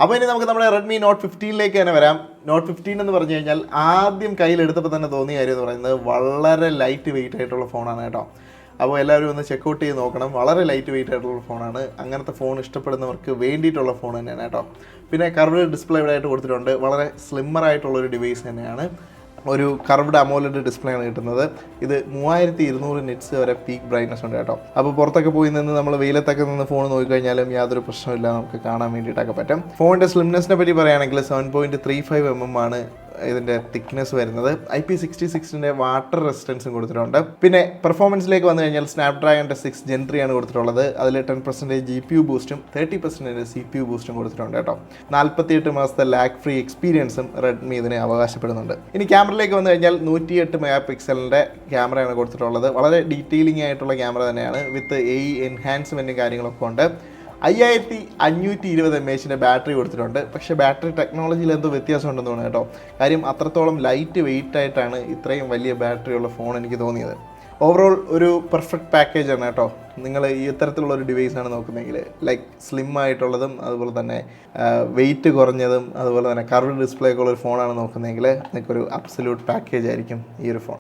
അപ്പോൾ ഇനി നമുക്ക് നമ്മുടെ റെഡ്മി നോട്ട് 15ലേക്ക് തന്നെ വരാം. നോട്ട് 15 എന്ന് പറഞ്ഞു കഴിഞ്ഞാൽ ആദ്യം കയ്യിലെടുത്തപ്പോൾ തന്നെ തോന്നിയ കാര്യം എന്ന് പറയുന്നത് വളരെ ലൈറ്റ് വെയിറ്റ് ആയിട്ടുള്ള ഫോണാണ് കേട്ടോ. അപ്പോൾ എല്ലാവരും ഒന്ന് ചെക്കൗട്ട് ചെയ്ത് നോക്കണം. വളരെ ലൈറ്റ് വെയിറ്റ് ആയിട്ടുള്ള ഫോണാണ്. അങ്ങനത്തെ ഫോൺ ഇഷ്ടപ്പെടുന്നവർക്ക് വേണ്ടിയിട്ടുള്ള ഫോൺ തന്നെയാണ് കേട്ടോ. പിന്നെ കർവ്ഡ് ഡിസ്പ്ലേ ഇവിടെ ആയിട്ട് കൊടുത്തിട്ടുണ്ട്. വളരെ സ്ലിമ്മർ ആയിട്ടുള്ളൊരു ഡിവൈസ് തന്നെയാണ്. ഒരു കർവ്ഡ് അമോലെഡ് ഡിസ്പ്ലേ ആണ് കിട്ടുന്നത്. ഇത് 3200 നിറ്റ്സ് വരെ പീക്ക് ബ്രൈറ്റ്നസ് ഉണ്ട് കേട്ടോ. അപ്പോൾ പുറത്തൊക്കെ പോയി നിന്ന് നമ്മൾ വെയിലത്തൊക്കെ നിന്ന് ഫോൺ നോക്കിക്കഴിഞ്ഞാലും യാതൊരു പ്രശ്നമില്ല, നമുക്ക് കാണാൻ വേണ്ടിയിട്ടൊക്കെ പറ്റും. ഫോണിൻ്റെ സ്ലിംനെസ്സിനെ പറ്റി പറയുകയാണെങ്കിൽ 7.35 mm ആണ് ഇതിൻ്റെ തിക്നെസ് വരുന്നത്. IP66ൻ്റെ വാട്ടർ റെസിസ്റ്റൻസും കൊടുത്തിട്ടുണ്ട്. പിന്നെ പെർഫോമൻസിലേക്ക് വന്നു കഴിഞ്ഞാൽ സ്നാപ്ഡ്രാഗണിൻ്റെ 6 Gen 3 ആണ് കൊടുത്തിട്ടുള്ളത്. അതിൽ 10% GPU ബൂസ്റ്റും 30% CPU ബൂസ്റ്റും കൊടുത്തിട്ടുണ്ട് കേട്ടോ. 48 മാസത്തെ ലാഗ് ഫ്രീ എക്സ്പീരിയൻസും റെഡ്മി ഇതിനെ അവകാശപ്പെടുന്നുണ്ട്. ഇനി ക്യാമറയിലേക്ക് വന്നു കഴിഞ്ഞാൽ 108 MP ക്യാമറയാണ് കൊടുത്തിട്ടുള്ളത്. വളരെ ഡീറ്റെയിലിംഗ് ആയിട്ടുള്ള ക്യാമറ തന്നെയാണ്. വിത്ത് AI എൻഹാൻസ്മെൻറ്റും കാര്യങ്ങളൊക്കെ ഉണ്ട്. 5520 mAh ബാറ്ററി കൊടുത്തിട്ടുണ്ട്. പക്ഷേ ബാറ്ററി ടെക്നോളജിയിൽ എന്തോ വ്യത്യാസം ഉണ്ടെന്ന് തോന്നുന്നു കേട്ടോ. കാര്യം അത്രത്തോളം ലൈറ്റ് വെയിറ്റ് ആയിട്ടാണ് ഇത്രയും വലിയ ബാറ്ററി ഉള്ള ഫോൺ എനിക്ക് തോന്നിയത്. ഓവറോൾ ഒരു പെർഫെക്റ്റ് പാക്കേജാണ് കേട്ടോ. നിങ്ങൾ ഈ ഇത്തരത്തിലുള്ള ഒരു ഡിവൈസാണ് നോക്കുന്നതെങ്കിൽ, ലൈക്ക് സ്ലിം ആയിട്ടുള്ളതും അതുപോലെ തന്നെ വെയിറ്റ് കുറഞ്ഞതും അതുപോലെ തന്നെ കർവ്ഡ് ഡിസ്പ്ലേ ഒക്കെ ഉള്ളൊരു ഫോണാണ് നോക്കുന്നതെങ്കിൽ നിങ്ങൾക്കൊരു അബ്സല്യൂട്ട് പാക്കേജ് ആയിരിക്കും ഈ ഒരു ഫോൺ.